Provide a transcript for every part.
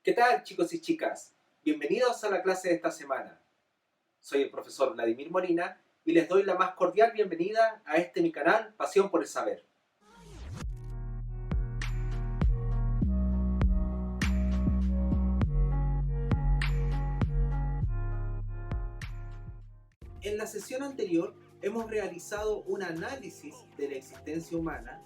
¿Qué tal, chicos y chicas? Bienvenidos a la clase de esta semana. Soy el profesor Vladimir Molina y les doy la más cordial bienvenida a mi canal Pasión por el Saber. En la sesión anterior hemos realizado un análisis de la existencia humana,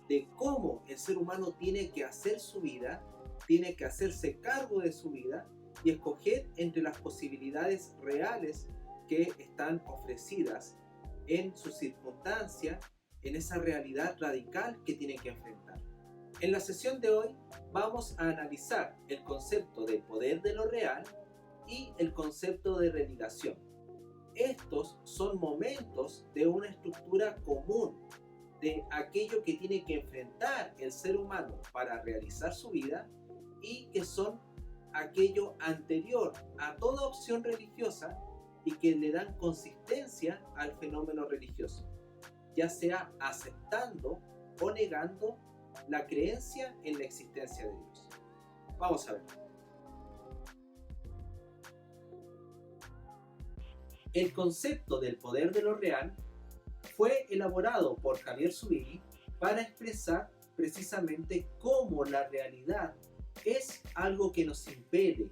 de cómo el ser humano tiene que hacer su vida, tiene que hacerse cargo de su vida y escoger entre las posibilidades reales que están ofrecidas en su circunstancia, en esa realidad radical que tiene que enfrentar. En la sesión de hoy vamos a analizar el concepto de poder de lo real y el concepto de relegación. Estos son momentos de una estructura común de aquello que tiene que enfrentar el ser humano para realizar su vida y que son aquello anterior a toda opción religiosa y que le dan consistencia al fenómeno religioso, ya sea aceptando o negando la creencia en la existencia de Dios. Vamos a ver. El concepto del poder de lo real fue elaborado por Javier Zubiri para expresar precisamente cómo la realidad es algo que nos impele,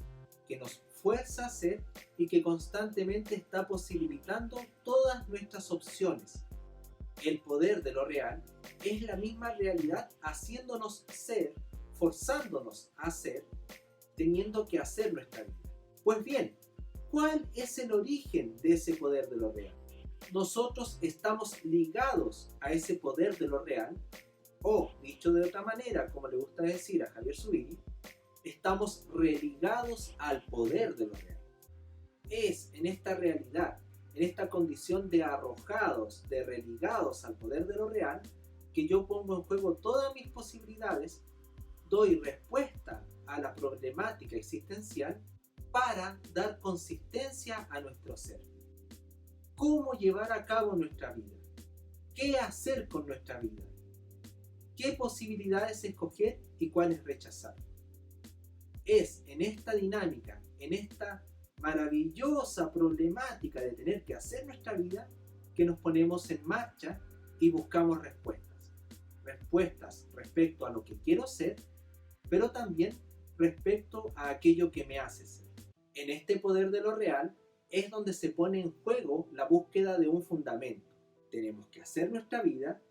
que nos fuerza a ser y que constantemente está posibilitando todas nuestras opciones. El poder de lo real es la misma realidad haciéndonos ser, forzándonos a ser, teniendo que hacer nuestra vida. Pues bien, ¿cuál es el origen de ese poder de lo real? Nosotros estamos ligados a ese poder de lo real, o dicho de otra manera, como le gusta decir a Javier Zubiri, estamos religados al poder de lo real. Es en esta realidad, en esta condición de arrojados, de religados al poder de lo real, que yo pongo en juego todas mis posibilidades, doy respuesta a la problemática existencial para dar consistencia a nuestro ser. ¿Cómo llevar a cabo nuestra vida? ¿Qué hacer con nuestra vida? ¿Qué posibilidades escoger y cuáles rechazar? Es en esta dinámica, en esta maravillosa problemática de tener que hacer nuestra vida, que nos ponemos en marcha y buscamos respuestas. Respuestas respecto a lo que quiero ser, pero también respecto a aquello que me hace ser. En este poder de lo real es donde se pone en juego la búsqueda de un fundamento. Tenemos que hacer nuestra vida,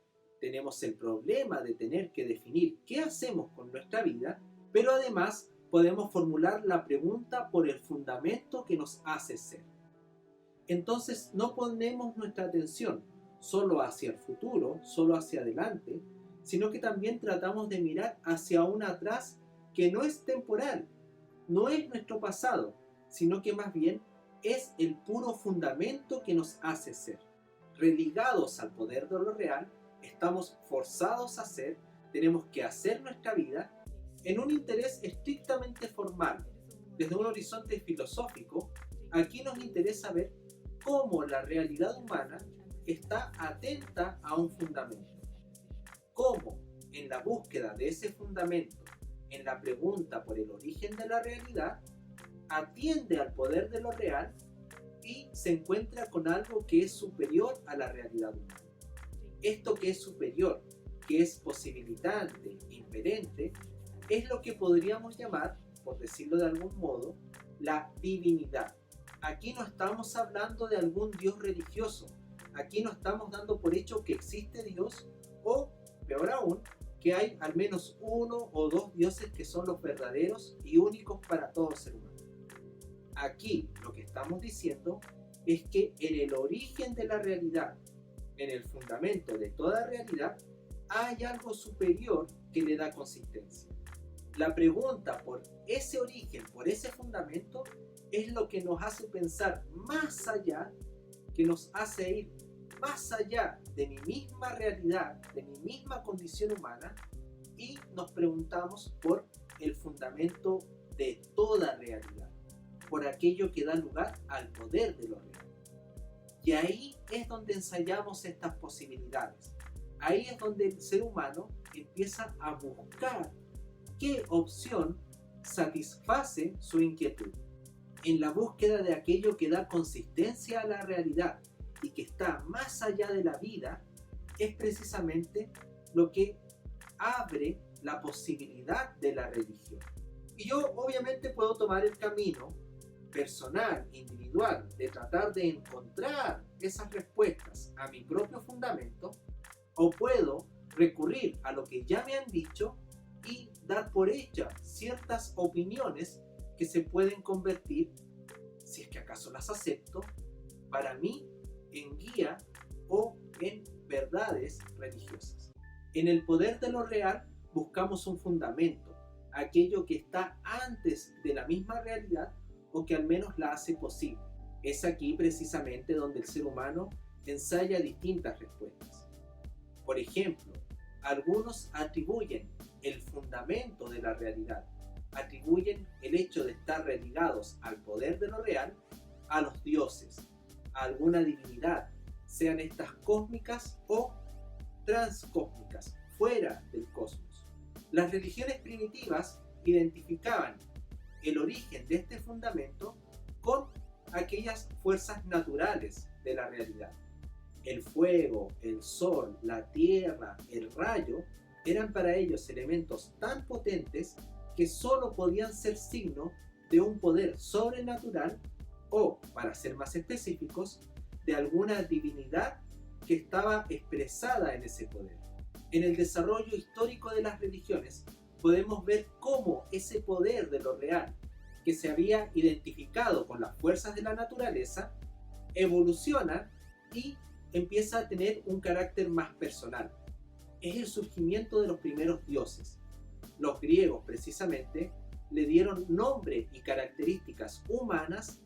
tenemos el problema de tener que definir qué hacemos con nuestra vida, pero además podemos formular la pregunta por el fundamento que nos hace ser. Entonces no ponemos nuestra atención solo hacia el futuro, solo hacia adelante, sino que también tratamos de mirar hacia un atrás que no es temporal, no es nuestro pasado, sino que más bien es el puro fundamento que nos hace ser. Religados al poder de lo real, estamos forzados a ser, tenemos que hacer nuestra vida en un interés estrictamente formal. Desde un horizonte filosófico, aquí nos interesa ver cómo la realidad humana está atenta a un fundamento. Cómo en la búsqueda de ese fundamento, en la pregunta por el origen de la realidad, atiende al poder de lo real y se encuentra con algo que es superior a la realidad humana. Esto que es superior, que es posibilitante, impelente, es lo que podríamos llamar, por decirlo de algún modo, la divinidad. Aquí no estamos hablando de algún Dios religioso, aquí no estamos dando por hecho que existe Dios o, peor aún, que hay al menos uno o dos dioses que son los verdaderos y únicos para todo ser humano. Aquí lo que estamos diciendo es que en el origen de la realidad, en el fundamento de toda realidad, hay algo superior que le da consistencia. La pregunta por ese origen, por ese fundamento, es lo que nos hace pensar más allá, que nos hace ir más allá de mi misma realidad, de mi misma condición humana, y nos preguntamos por el fundamento de toda realidad, por aquello que da lugar al poder de lo real. Y ahí es donde ensayamos estas posibilidades. Ahí es donde el ser humano empieza a buscar qué opción satisface su inquietud. En la búsqueda de aquello que da consistencia a la realidad y que está más allá de la vida, es precisamente lo que abre la posibilidad de la religión. Y yo obviamente puedo tomar el camino personal, individual, de tratar de encontrar esas respuestas a mi propio fundamento, o puedo recurrir a lo que ya me han dicho y dar por hecha ciertas opiniones que se pueden convertir, si es que acaso las acepto, para mí en guía o en verdades religiosas. En el poder de lo real buscamos un fundamento, aquello que está antes de la misma realidad o que al menos la hace posible. Es aquí precisamente donde el ser humano ensaya distintas respuestas. Por ejemplo, algunos atribuyen el fundamento de la realidad, atribuyen el hecho de estar religados al poder de lo real a los dioses, a alguna divinidad, sean estas cósmicas o transcósmicas, fuera del cosmos. Las religiones primitivas identificaban el origen de este fundamento con aquellas fuerzas naturales de la realidad. El fuego, el sol, la tierra, el rayo eran para ellos elementos tan potentes que solo podían ser signo de un poder sobrenatural o, para ser más específicos, de alguna divinidad que estaba expresada en ese poder. En el desarrollo histórico de las religiones podemos ver cómo ese poder de lo real, que se había identificado con las fuerzas de la naturaleza, evoluciona y empieza a tener un carácter más personal. Es el surgimiento de los primeros dioses. Los griegos, precisamente, le dieron nombre y características humanas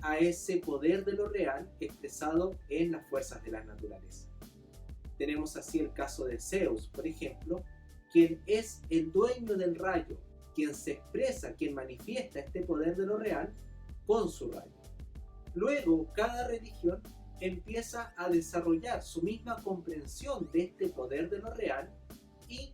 a ese poder de lo real expresado en las fuerzas de la naturaleza. Tenemos así el caso de Zeus, por ejemplo, quien es el dueño del rayo, quien se expresa, quien manifiesta este poder de lo real con su rayo. Luego, cada religión empieza a desarrollar su misma comprensión de este poder de lo real y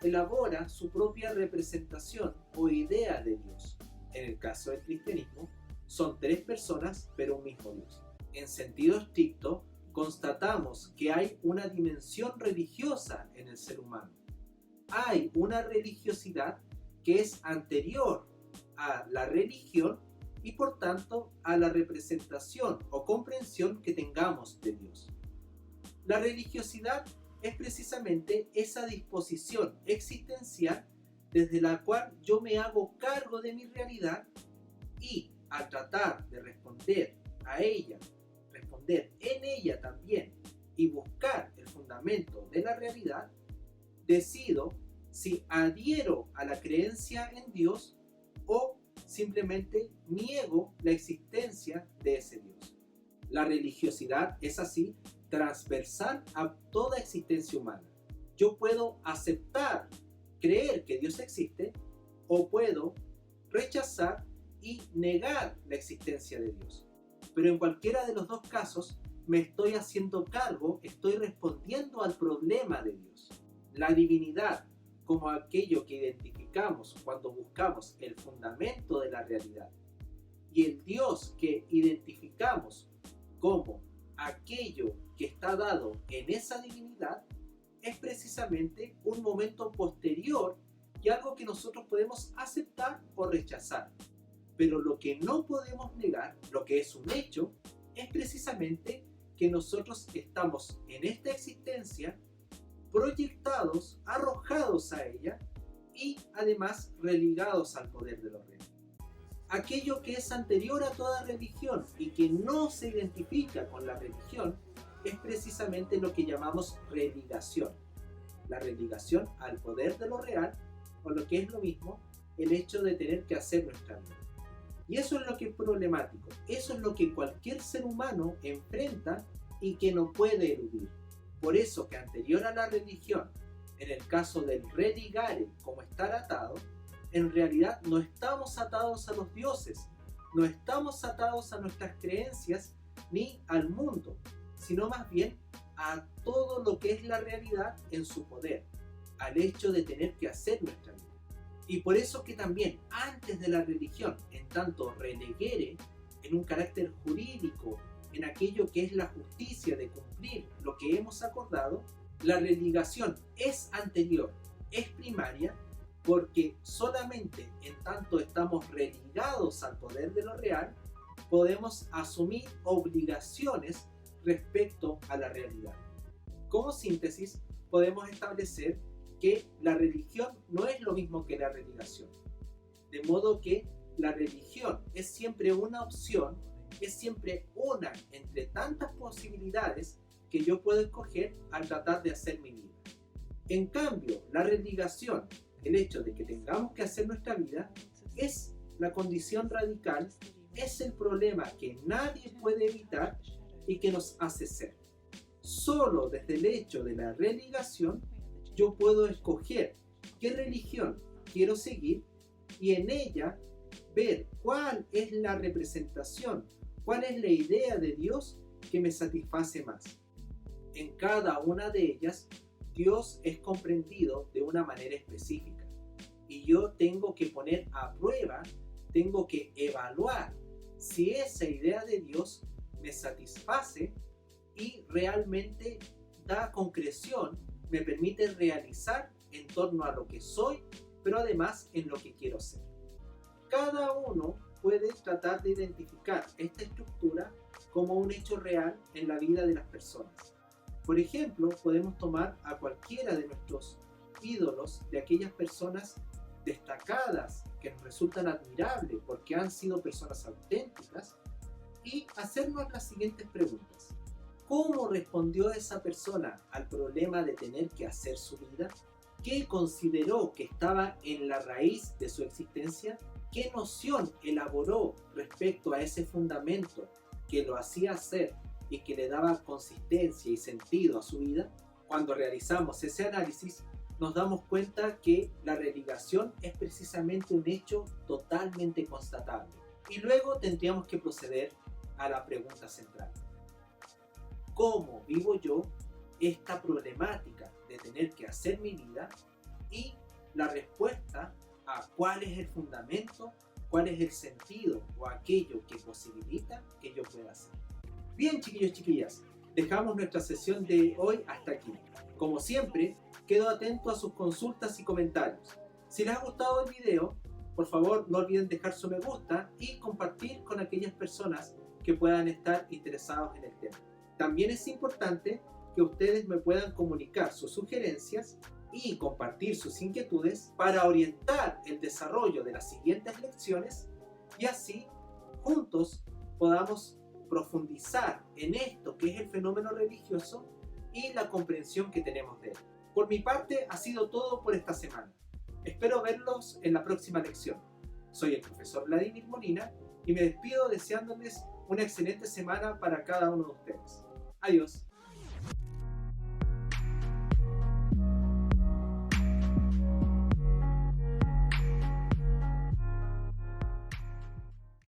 elabora su propia representación o idea de Dios. En el caso del cristianismo, son tres personas pero un mismo Dios. En sentido estricto, constatamos que hay una dimensión religiosa en el ser humano. Hay una religiosidad que es anterior a la religión y por tanto a la representación o comprensión que tengamos de Dios. La religiosidad es precisamente esa disposición existencial desde la cual yo me hago cargo de mi realidad y al tratar de responder a ella, responder en ella también y buscar el fundamento de la realidad, decido si adhiero a la creencia en Dios o simplemente niego la existencia de ese Dios. La religiosidad es así transversal a toda existencia humana. Yo puedo aceptar, creer que Dios existe, o puedo rechazar y negar la existencia de Dios. Pero en cualquiera de los dos casos me estoy haciendo cargo, estoy respondiendo al problema de Dios. La divinidad, como aquello que identificamos cuando buscamos el fundamento de la realidad, y el Dios que identificamos como aquello que está dado en esa divinidad, es precisamente un momento posterior y algo que nosotros podemos aceptar o rechazar. Pero lo que no podemos negar, lo que es un hecho, es precisamente que nosotros estamos en esta existencia proyectados, arrojados a ella y además religados al poder de lo real. Aquello que es anterior a toda religión y que no se identifica con la religión es precisamente lo que llamamos religación. La religación al poder de lo real, o lo que es lo mismo, el hecho de tener que hacer nuestra vida. Y eso es lo que es problemático, eso es lo que cualquier ser humano enfrenta y que no puede eludir. Por eso que anterior a la religión, en el caso del religare, como estar atado, en realidad no estamos atados a los dioses, no estamos atados a nuestras creencias ni al mundo, sino más bien a todo lo que es la realidad en su poder, al hecho de tener que hacer nuestra vida. Y por eso que también antes de la religión, en tanto releguere en un carácter jurídico, en aquello que es la justicia de cumplir lo que hemos acordado, la religación es anterior, es primaria, porque solamente en tanto estamos religados al poder de lo real, podemos asumir obligaciones respecto a la realidad. Como síntesis, podemos establecer que la religión no es lo mismo que la religación. De modo que la religión es siempre una opción, es siempre una entre tantas posibilidades que yo puedo escoger al tratar de hacer mi vida. En cambio, la religación, el hecho de que tengamos que hacer nuestra vida, es la condición radical, es el problema que nadie puede evitar y que nos hace ser. Solo desde el hecho de la religación yo puedo escoger qué religión quiero seguir y en ella ver cuál es la representación, cuál es la idea de Dios que me satisface más. En cada una de ellas, Dios es comprendido de una manera específica y yo tengo que poner a prueba, tengo que evaluar si esa idea de Dios me satisface y realmente da concreción, me permite realizar en torno a lo que soy, pero además en lo que quiero ser. Cada uno puede tratar de identificar esta estructura como un hecho real en la vida de las personas. Por ejemplo, podemos tomar a cualquiera de nuestros ídolos, de aquellas personas destacadas que nos resultan admirables porque han sido personas auténticas, y hacernos las siguientes preguntas. ¿Cómo respondió esa persona al problema de tener que hacer su vida? ¿Qué consideró que estaba en la raíz de su existencia? ¿Qué noción elaboró respecto a ese fundamento que lo hacía ser y que le daba consistencia y sentido a su vida? Cuando realizamos ese análisis, nos damos cuenta que la religación es precisamente un hecho totalmente constatable. Y luego tendríamos que proceder a la pregunta central. ¿Cómo vivo yo esta problemática de tener que hacer mi vida? Y la respuesta a cuál es el fundamento, cuál es el sentido o aquello que posibilita que yo pueda hacer. Bien, chiquillos, chiquillas, dejamos nuestra sesión de hoy hasta aquí. Como siempre, quedo atento a sus consultas y comentarios. Si les ha gustado el video, por favor no olviden dejar su me gusta y compartir con aquellas personas que puedan estar interesados en el tema. También es importante que ustedes me puedan comunicar sus sugerencias y compartir sus inquietudes para orientar el desarrollo de las siguientes lecciones y así juntos podamos profundizar en esto que es el fenómeno religioso y la comprensión que tenemos de él. Por mi parte ha sido todo por esta semana. Espero verlos en la próxima lección. Soy el profesor Vladimir Molina y me despido deseándoles una excelente semana para cada uno de ustedes. Adiós.